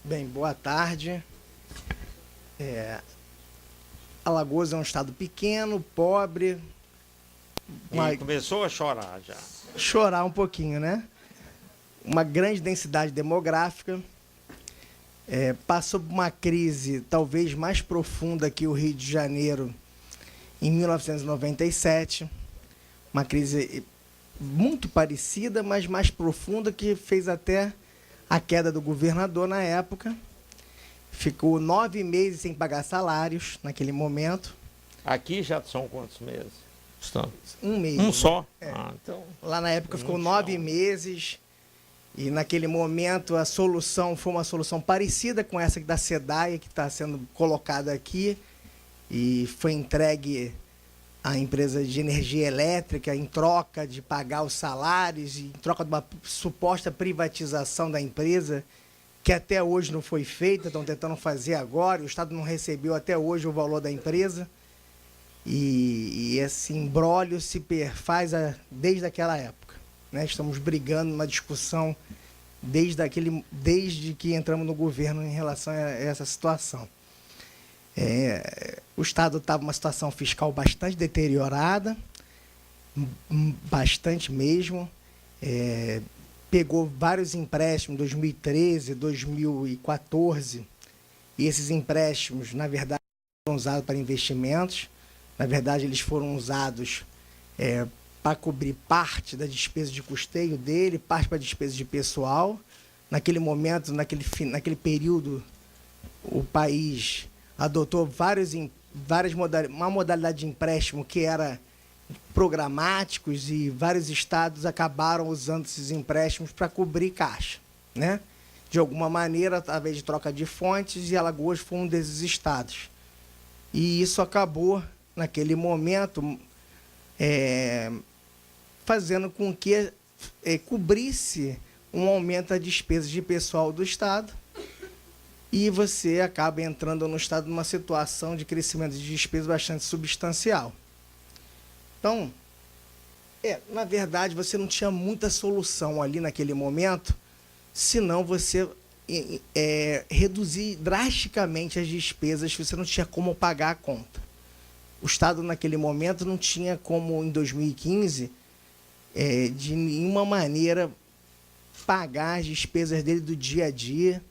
Bem, boa tarde. Alagoas é um estado pequeno, pobre, E começou a chorar já. chorar um pouquinho, né? Uma grande densidade demográfica, passou por uma crise talvez mais profunda que o Rio de Janeiro em 1997, uma crise muito parecida, mas mais profunda, que fez até a queda do governador na época. Ficou 9 meses sem pagar salários naquele momento. Aqui já são quantos meses? Estão. Um mês. Um só? Então, lá na época ficou 9 meses. E naquele momento a solução foi uma solução parecida com essa da SEDAI, que está sendo colocada aqui. E foi entregue à empresa de energia elétrica em troca de pagar os salários, em troca de uma suposta privatização da empresa, que até hoje não foi feita, estão tentando fazer agora, o Estado não recebeu até hoje o valor da empresa. E esse imbróglio se perfaz desde aquela época, né? Estamos brigando numa discussão desde que entramos no governo em relação a essa situação. O Estado estava numa situação fiscal bastante deteriorada, bastante mesmo. Pegou vários empréstimos em 2013, 2014, e esses empréstimos, na verdade, foram usados para investimentos. Na verdade, eles foram usados para cobrir parte da despesa de custeio dele, parte para despesa de pessoal. Naquele momento, naquele período, o país adotou uma modalidade de empréstimo que era programáticos, e vários estados acabaram usando esses empréstimos para cobrir caixa, né? De alguma maneira, através de troca de fontes, e Alagoas foi um desses estados. E isso acabou, naquele momento, fazendo com que cobrisse um aumento da despesa de pessoal do Estado, e você acaba entrando no Estado numa situação de crescimento de despesa bastante substancial. Então, na verdade, você não tinha muita solução ali naquele momento, senão você reduzir drasticamente as despesas, você não tinha como pagar a conta. O Estado, naquele momento, não tinha como, em 2015, de nenhuma maneira, pagar as despesas dele do dia a dia,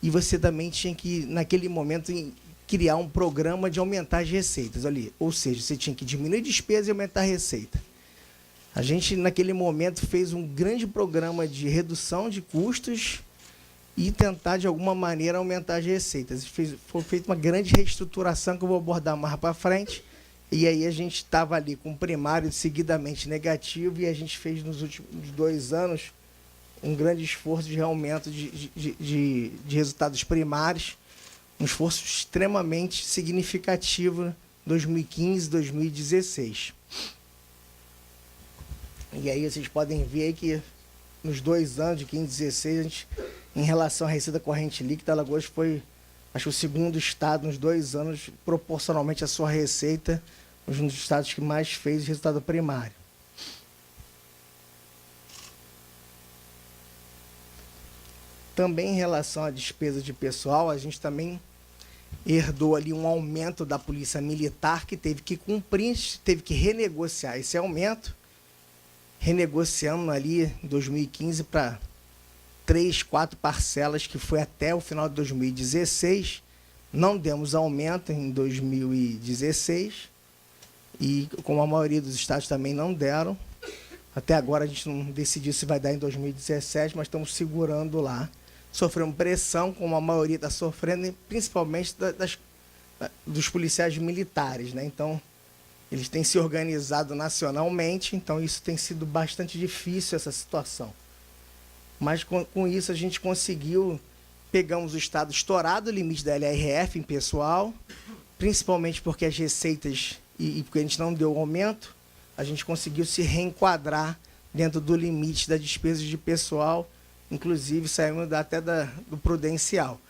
e você também tinha que, naquele momento, criar um programa de aumentar as receitas ali. Ou seja, você tinha que diminuir despesa e aumentar a receita. A gente, naquele momento, fez um grande programa de redução de custos e tentar, de alguma maneira, aumentar as receitas. Foi feita uma grande reestruturação, que eu vou abordar mais para frente, e aí a gente estava ali com o primário seguidamente negativo, e a gente fez, nos últimos 2 anos, um grande esforço de aumento de resultados primários, um esforço extremamente significativo em 2015, 2016. E aí vocês podem ver que nos 2 anos, de 15 e 16, a gente, em relação à receita corrente líquida, Alagoas foi, acho, o segundo estado nos 2 anos, proporcionalmente à sua receita, um dos estados que mais fez resultado primário. Também em relação à despesa de pessoal, a gente também herdou ali um aumento da Polícia Militar, que teve que cumprir, teve que renegociar esse aumento, renegociando ali em 2015 para 3, 4 parcelas, que foi até o final de 2016. Não demos aumento em 2016, e como a maioria dos estados também não deram. Até agora a gente não decidiu se vai dar em 2017, mas estamos segurando lá. Sofremos pressão, como a maioria está sofrendo, principalmente dos policiais militares, né? Então, eles têm se organizado nacionalmente, então isso tem sido bastante difícil, essa situação. Mas com isso a gente conseguiu, pegamos o estado estourado, o limite da LRF em pessoal, principalmente porque as receitas, e porque a gente não deu aumento, a gente conseguiu se reenquadrar dentro do limite da despesa de pessoal, inclusive saímos até do prudencial.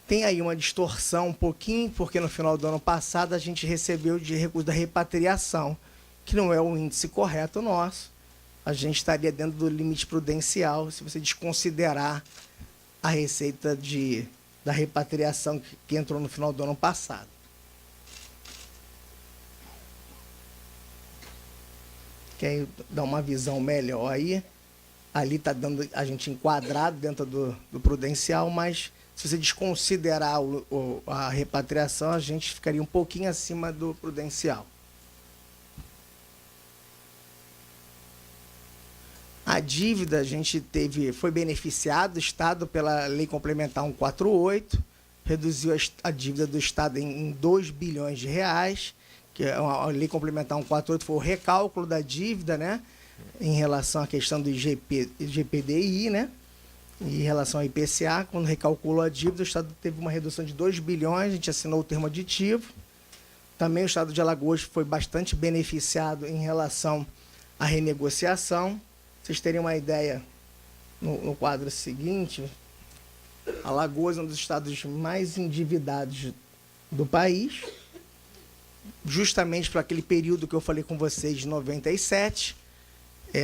Tem aí uma distorção um pouquinho, porque no final do ano passado a gente recebeu de recurso da repatriação, que não é o índice correto nosso. A gente estaria dentro do limite prudencial, se você desconsiderar a receita da repatriação que entrou no final do ano passado. Quer dar uma visão melhor aí? Ali está dando a gente enquadrado dentro do prudencial, mas se você desconsiderar a repatriação, a gente ficaria um pouquinho acima do prudencial. A dívida, a gente foi beneficiado, o Estado, pela Lei Complementar 148, reduziu a dívida do Estado em 2 bilhões de reais, que a Lei Complementar 148 foi o recálculo da dívida, né, em relação à questão do IGPDI, né, e em relação ao IPCA, quando recalculou a dívida, o Estado teve uma redução de 2 bilhões, a gente assinou o termo aditivo. Também o Estado de Alagoas foi bastante beneficiado em relação à renegociação. Vocês terem uma ideia, no quadro seguinte, Alagoas é um dos estados mais endividados do país, justamente para aquele período que eu falei com vocês, de 97.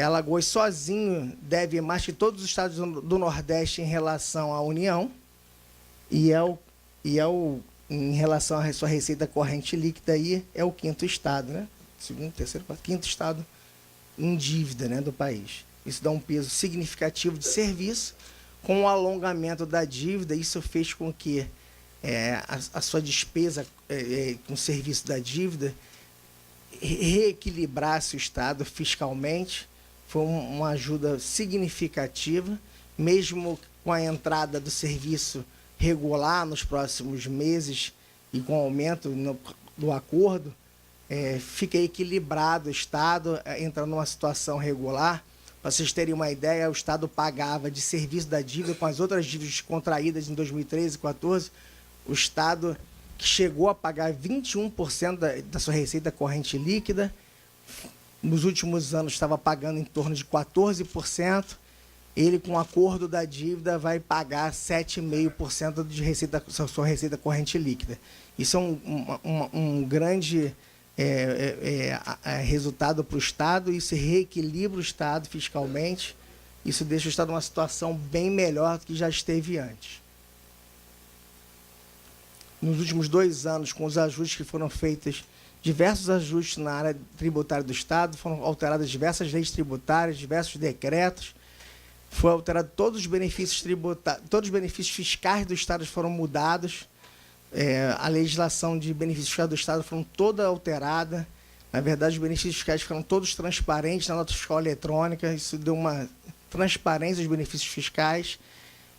Alagoas sozinho deve mais que todos os estados do Nordeste em relação à União, em relação à sua receita corrente líquida, aí é o quinto estado, né? Segundo, terceiro, quarto, quinto estado em dívida, né, do país. Isso dá um peso significativo de serviço. Com o alongamento da dívida, isso fez com que a sua despesa com o serviço da dívida reequilibrasse o Estado fiscalmente. Foi uma ajuda significativa, mesmo com a entrada do serviço regular nos próximos meses e com o aumento do acordo, fica equilibrado o Estado, entra numa situação regular. Para vocês terem uma ideia, o Estado pagava de serviço da dívida com as outras dívidas contraídas em 2013 e 2014, o Estado que chegou a pagar 21% da sua receita corrente líquida, nos últimos anos estava pagando em torno de 14%, ele, com o acordo da dívida, vai pagar 7,5% da sua receita corrente líquida. Isso é um grande resultado para o Estado, isso reequilibra o Estado fiscalmente, isso deixa o Estado numa situação bem melhor do que já esteve antes. Nos últimos 2 anos, com os ajustes que foram feitos, diversos ajustes na área tributária do Estado, foram alteradas diversas leis tributárias, diversos decretos, foi alterado todos os benefícios tributários, todos os benefícios fiscais do Estado foram mudados, a legislação de benefícios fiscais do Estado foram toda alterada. Na verdade, os benefícios fiscais ficaram todos transparentes na nota fiscal eletrônica, isso deu uma transparência aos benefícios fiscais.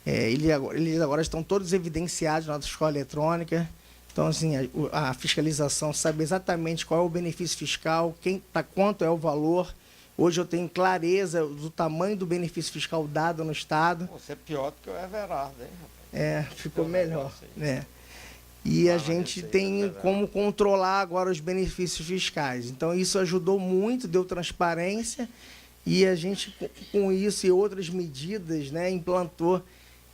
Eles agora estão todos evidenciados na nota fiscal eletrônica. Então, assim, a fiscalização sabe exatamente qual é o benefício fiscal, quanto é o valor. Hoje eu tenho clareza do tamanho do benefício fiscal dado no Estado. Você é pior do que o Everardo, hein, rapaz? Ficou melhor, né? E a gente tem como controlar agora os benefícios fiscais. Então, isso ajudou muito, deu transparência, e a gente, com isso e outras medidas, né, implantou.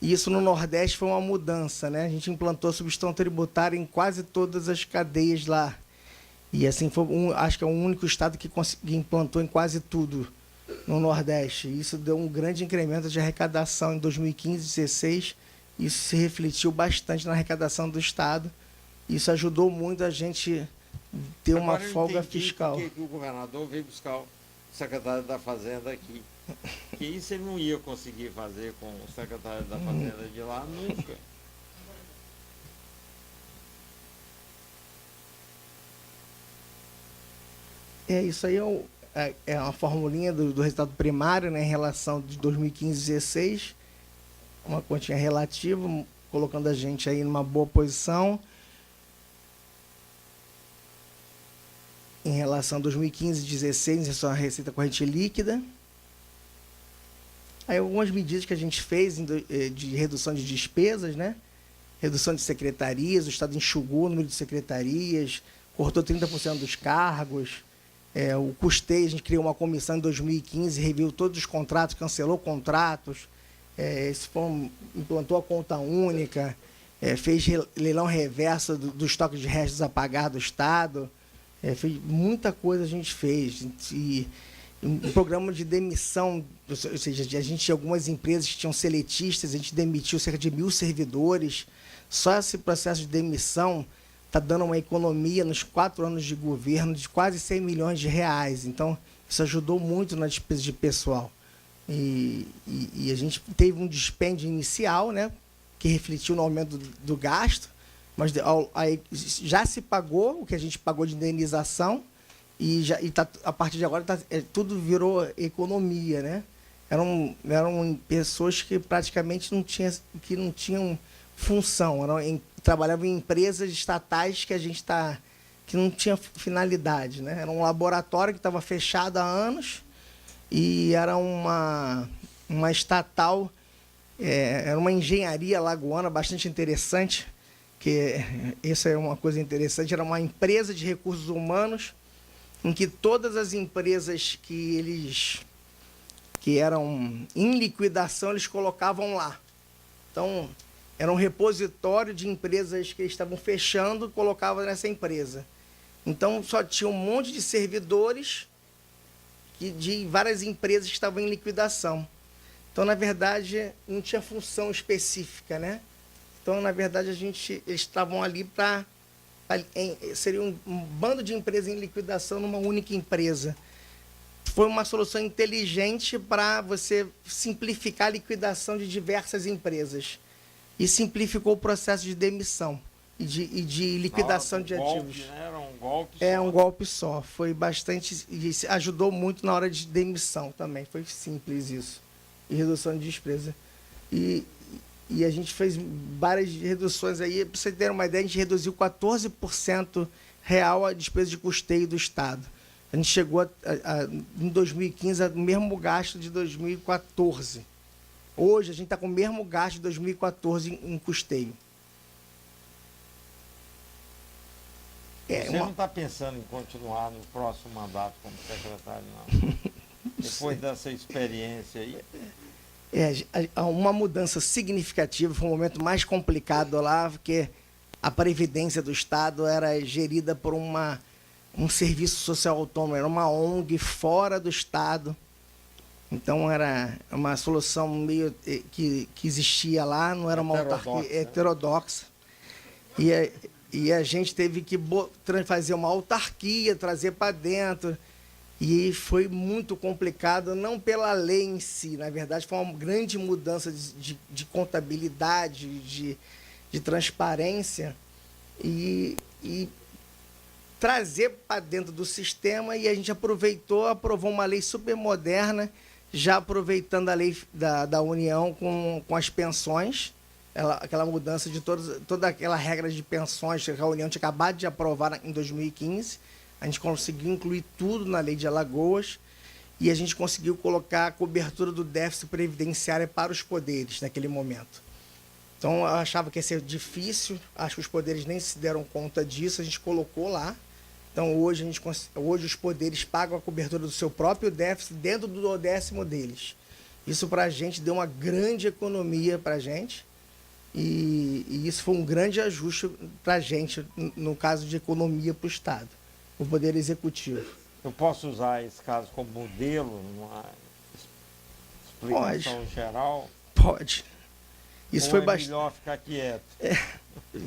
Isso no Nordeste foi uma mudança, né? A gente implantou a substituição tributária em quase todas as cadeias lá. E assim, acho que é o único estado que implantou em quase tudo no Nordeste. Isso deu um grande incremento de arrecadação em 2015 e 2016. Isso se refletiu bastante na arrecadação do Estado. Isso ajudou muito a gente ter uma folga fiscal. Por que o governador veio buscar o secretário da Fazenda aqui? Que isso ele não ia conseguir fazer com o secretário da Fazenda de lá nunca. Isso aí é uma formulinha do resultado primário, né, em relação de 2015 e 2016, uma continha relativa, colocando a gente aí numa boa posição. Em relação a 2015 e 2016, em relação à receita corrente líquida. Aí algumas medidas que a gente fez de redução de despesas, né? Redução de secretarias, o Estado enxugou o número de secretarias, cortou 30% dos cargos, o custeio, a gente criou uma comissão em 2015, reviu todos os contratos, cancelou contratos, implantou a conta única, fez leilão reverso do estoque de restos a pagar do Estado, muita coisa a gente fez. um programa de demissão, ou seja, a gente tinha algumas empresas que tinham seletistas, a gente demitiu cerca de 1.000 servidores. Só esse processo de demissão está dando uma economia nos 4 anos de governo de quase 100 milhões de reais. Então, isso ajudou muito na despesa de pessoal. E a gente teve um dispêndio inicial, né, que refletiu no aumento do gasto, mas aí já se pagou o que a gente pagou de indenização e a partir de agora tudo virou economia, né? Eram pessoas que praticamente não tinham função, trabalhavam em empresas estatais que não tinha finalidade, né? Era um laboratório que estava fechado há anos e era uma estatal, era uma engenharia alagoana bastante interessante, que essa é uma coisa interessante, era uma empresa de recursos humanos em que todas as empresas que eram em liquidação, eles colocavam lá. Então, era um repositório de empresas que estavam fechando, colocavam nessa empresa. Então, só tinha um monte de servidores de várias empresas que estavam em liquidação. Então, na verdade, não tinha função específica, né? Então, na verdade, eles estavam ali seria um bando de empresas em liquidação numa única empresa. Foi uma solução inteligente para você simplificar a liquidação de diversas empresas. E simplificou o processo de demissão e de liquidação de ativos. Né? Era um golpe só. Um golpe só. Foi bastante. E ajudou muito na hora de demissão também. Foi simples isso. E redução de despesa. E a gente fez várias reduções aí. Para você ter uma ideia, a gente reduziu 14% real a despesa de custeio do Estado. A gente chegou em 2015 ao mesmo gasto de 2014. Hoje, a gente está com o mesmo gasto de 2014 em custeio. Você não está pensando em continuar no próximo mandato como secretário, não? Depois dessa experiência aí? Uma mudança significativa, foi um momento mais complicado lá, porque a Previdência do Estado era gerida por um serviço social autônomo, era uma ONG fora do Estado. Então, era uma solução meio que existia lá, não era uma autarquia heterodoxa. E a gente teve que fazer uma autarquia, trazer para dentro. E foi muito complicado, não pela lei em si, na verdade, foi uma grande mudança de contabilidade, de transparência, e trazer para dentro do sistema. E a gente aprovou uma lei super moderna, já aproveitando a lei da União com as pensões, aquela mudança de toda aquela regra de pensões que a União tinha acabado de aprovar em 2015. A gente conseguiu incluir tudo na lei de Alagoas e a gente conseguiu colocar a cobertura do déficit previdenciário para os poderes naquele momento. Então, eu achava que ia ser difícil, acho que os poderes nem se deram conta disso, a gente colocou lá. Então, hoje os poderes pagam a cobertura do seu próprio déficit dentro do 10º deles. Isso para a gente deu uma grande economia para a gente e isso foi um grande ajuste para a gente, no caso de economia para o Estado, o Poder Executivo. Eu posso usar esse caso como modelo, numa explicação geral? Pode. Isso foi melhor ficar quieto?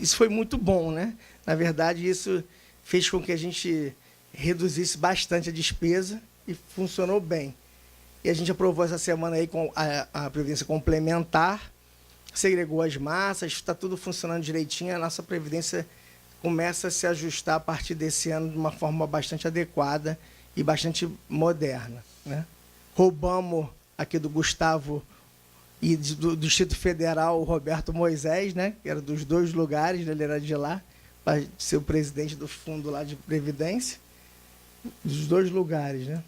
Isso foi muito bom, né? Na verdade, isso fez com que a gente reduzisse bastante a despesa e funcionou bem. E a gente aprovou essa semana aí com a Previdência Complementar, segregou as massas, está tudo funcionando direitinho, a nossa Previdência começa a se ajustar a partir desse ano de uma forma bastante adequada e bastante moderna, né? Roubamos aqui do Gustavo e do Distrito Federal o Roberto Moisés, né? Que era dos 2 lugares, ele era de lá, para ser o presidente do fundo lá de Previdência, dos 2 lugares, né?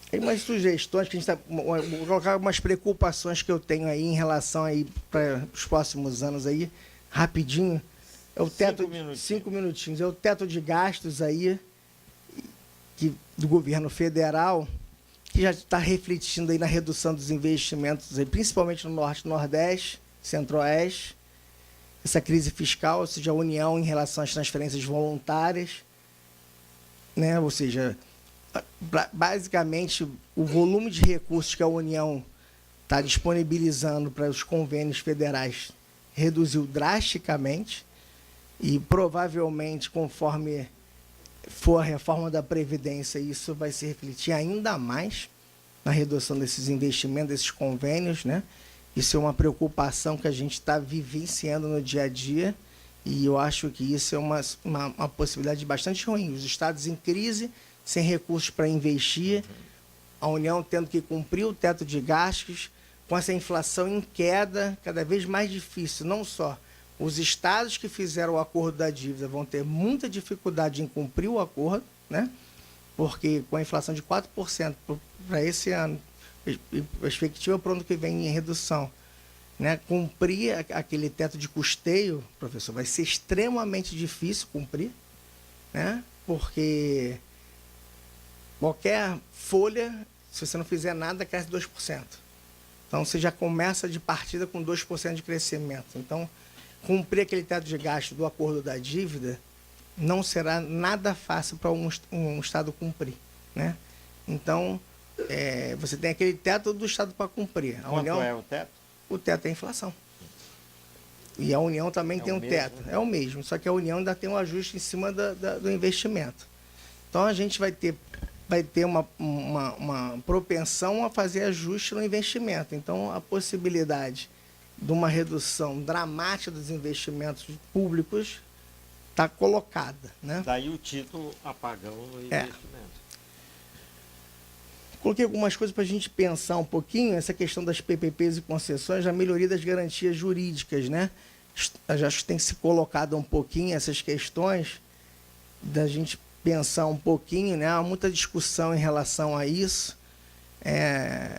Tem umas sugestões que a gente vou colocar algumas preocupações que eu tenho aí em relação aí para os próximos anos aí, rapidinho. É o teto, 5 minutinhos. É o teto de gastos aí do governo federal, que já está refletindo aí na redução dos investimentos, aí, principalmente no Norte, Nordeste, Centro-Oeste. Essa crise fiscal, ou seja, a União em relação às transferências voluntárias, né? Ou seja, Basicamente, o volume de recursos que a União está disponibilizando para os convênios federais reduziu drasticamente e provavelmente, conforme for a reforma da Previdência, isso vai se refletir ainda mais na redução desses investimentos, desses convênios, né? Isso é uma preocupação que a gente está vivenciando no dia a dia e eu acho que isso é uma possibilidade bastante ruim. Os estados em crise, sem recursos para investir, a União tendo que cumprir o teto de gastos, com essa inflação em queda, cada vez mais difícil. Não só os estados que fizeram o acordo da dívida vão ter muita dificuldade em cumprir o acordo, né? Porque com a inflação de 4% para esse ano, perspectiva para o ano que vem em redução, né? Cumprir aquele teto de custeio, professor, vai ser extremamente difícil cumprir, né? Porque qualquer folha, se você não fizer nada, cresce 2%. Então, você já começa de partida com 2% de crescimento. Então, cumprir aquele teto de gasto do acordo da dívida não será nada fácil para um Estado cumprir, né? Então, você tem aquele teto do Estado para cumprir. Quanto é o teto? O teto é a inflação. E a União também tem um teto. É o mesmo, só que a União ainda tem um ajuste em cima do investimento. Então, a gente vai ter uma propensão a fazer ajuste no investimento. Então, a possibilidade de uma redução dramática dos investimentos públicos está colocada, né? Daí o título apagão no investimento. Coloquei algumas coisas para a gente pensar um pouquinho, essa questão das PPPs e concessões, a melhoria das garantias jurídicas, né? Acho que tem que se colocado um pouquinho essas questões, da gente pensar um pouquinho, né? Há muita discussão em relação a isso.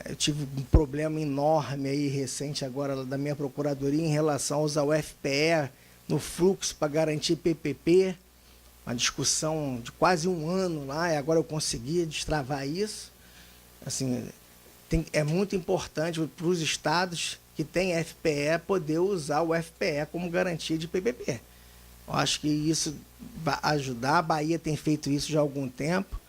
Eu tive um problema enorme aí, recente agora, da minha procuradoria, em relação a usar o FPE no fluxo para garantir PPP. Uma discussão de quase um ano lá, e agora eu consegui destravar isso. Assim, é muito importante para os estados que têm FPE poder usar o FPE como garantia de PPP. Eu acho que isso vai ajudar. A Bahia tem feito isso já há algum tempo.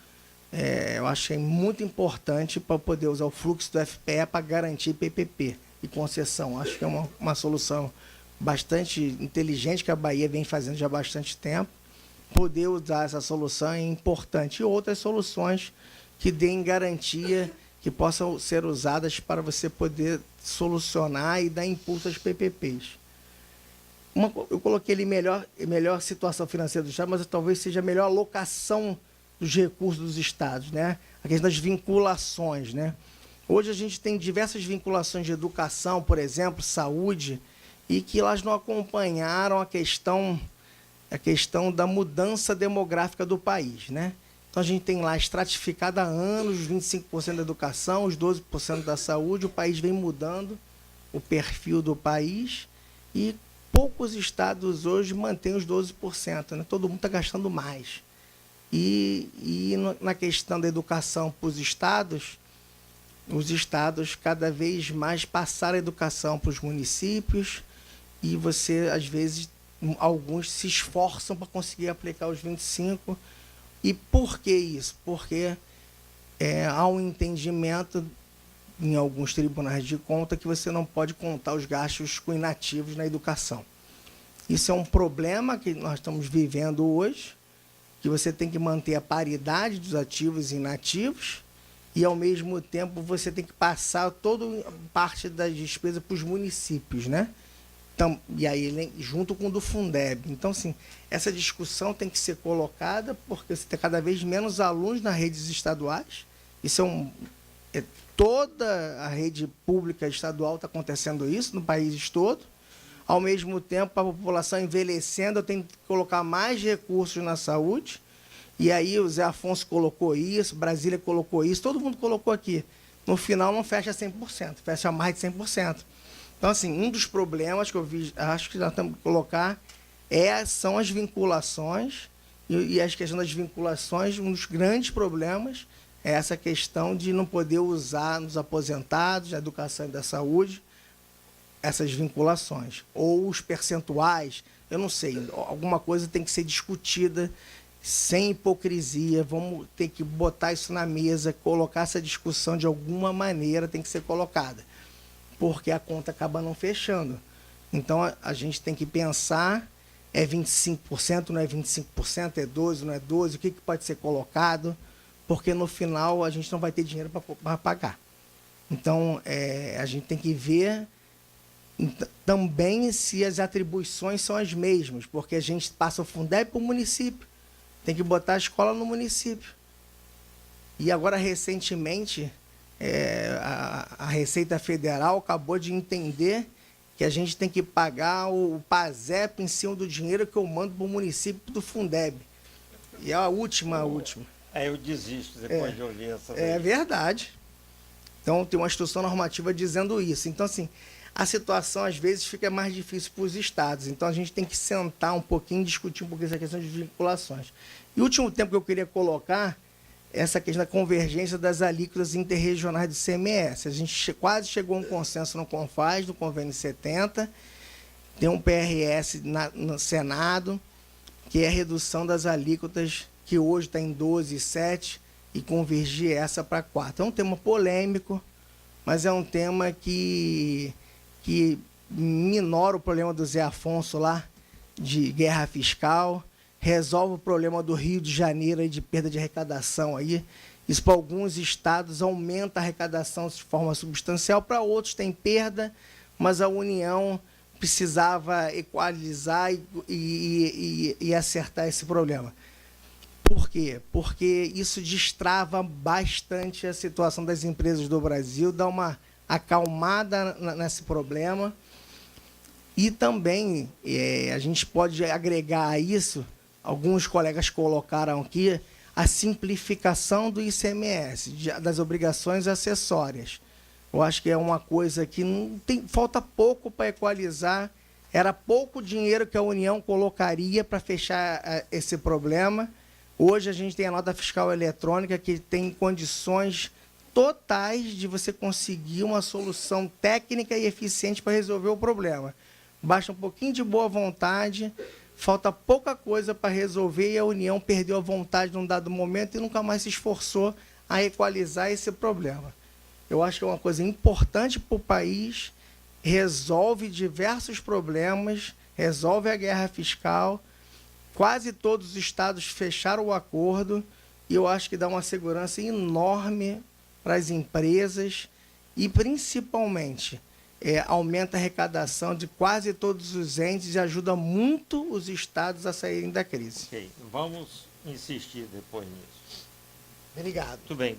Eu acho que é muito importante para poder usar o fluxo do FPE para garantir PPP e concessão. Acho que é uma solução bastante inteligente que a Bahia vem fazendo já há bastante tempo. Poder usar essa solução é importante. E outras soluções que deem garantia, que possam ser usadas para você poder solucionar e dar impulso às PPPs. Eu coloquei ali melhor situação financeira do Estado, mas talvez seja a melhor alocação dos recursos dos estados, né? A questão das vinculações, né? Hoje a gente tem diversas vinculações de educação, por exemplo, saúde, e que elas não acompanharam a questão da mudança demográfica do país, né? Então a gente tem lá estratificado há anos, os 25% da educação, os 12% da saúde, o país vem mudando o perfil do país e poucos estados hoje mantêm os 12%, né? Todo mundo está gastando mais. E na questão da educação para os estados cada vez mais passaram a educação para os municípios e você, às vezes, alguns se esforçam para conseguir aplicar os 25%. E por que isso? Porque há um entendimento em alguns tribunais de conta que você não pode contar os gastos com inativos na educação. Isso é um problema que nós estamos vivendo hoje, que você tem que manter a paridade dos ativos e inativos e, ao mesmo tempo, você tem que passar toda parte das despesas para os municípios, né? Então, e aí, junto com o do Fundeb. Então, assim, essa discussão tem que ser colocada porque você tem cada vez menos alunos nas redes estaduais. Isso toda a rede pública estadual está acontecendo isso no país todo. Ao mesmo tempo, a população envelhecendo, eu tenho que colocar mais recursos na saúde. E aí o Zé Afonso colocou isso, Brasília colocou isso, todo mundo colocou aqui. No final não fecha 100%, fecha mais de 100%. Então, assim, um dos problemas que eu acho que nós temos que colocar são as vinculações. E as questões das vinculações, um dos grandes problemas é essa questão de não poder usar nos aposentados, na educação e da saúde, essas vinculações. Ou os percentuais, eu não sei, alguma coisa tem que ser discutida sem hipocrisia, vamos ter que botar isso na mesa, colocar essa discussão de alguma maneira, tem que ser colocada, porque a conta acaba não fechando. Então, a gente tem que pensar, é 25%, não é 25%, é 12%, não é 12%, o que pode ser colocado, porque no final a gente não vai ter dinheiro para pagar. Então, a gente tem que ver também se as atribuições são as mesmas, porque a gente passa o Fundeb para o município, tem que botar a escola no município. E agora, recentemente, a Receita Federal acabou de entender que a gente tem que pagar o PASEP em cima do dinheiro que eu mando para o município do Fundeb. E é a última. Eu desisto depois de ouvir essa vez. É verdade. Então, tem uma instrução normativa dizendo isso. Então, assim, a situação, às vezes, fica mais difícil para os estados. Então, a gente tem que sentar um pouquinho, discutir um pouquinho essa questão de vinculações. E o último tempo que eu queria colocar é essa questão da convergência das alíquotas interregionais do ICMS. A gente quase chegou a um consenso no CONFAS, no Convênio 70, tem um PRS no Senado, que é a redução das alíquotas, que hoje está em 12,7%, e convergir essa para 4%. É um tema polêmico, mas é um tema que minora o problema do Zé Afonso lá, de guerra fiscal, resolve o problema do Rio de Janeiro aí, de perda de arrecadação aí. Isso, para alguns estados, aumenta a arrecadação de forma substancial, para outros tem perda, mas a União precisava equalizar e acertar esse problema. Por quê? Porque isso destrava bastante a situação das empresas do Brasil, dá uma acalmada nesse problema. E também a gente pode agregar a isso, alguns colegas colocaram aqui, a simplificação do ICMS, das obrigações acessórias. Eu acho que é uma coisa que falta pouco para equalizar. Era pouco dinheiro que a União colocaria para fechar esse problema. Hoje a gente tem a nota fiscal eletrônica que tem condições totais de você conseguir uma solução técnica e eficiente para resolver o problema. Basta um pouquinho de boa vontade, falta pouca coisa para resolver e a União perdeu a vontade num dado momento e nunca mais se esforçou a equalizar esse problema. Eu acho que é uma coisa importante para o país, resolve diversos problemas, resolve a guerra fiscal. Quase todos os estados fecharam o acordo e eu acho que dá uma segurança enorme para as empresas e, principalmente, aumenta a arrecadação de quase todos os entes e ajuda muito os estados a saírem da crise. Ok, vamos insistir depois nisso. Obrigado. Tudo bem.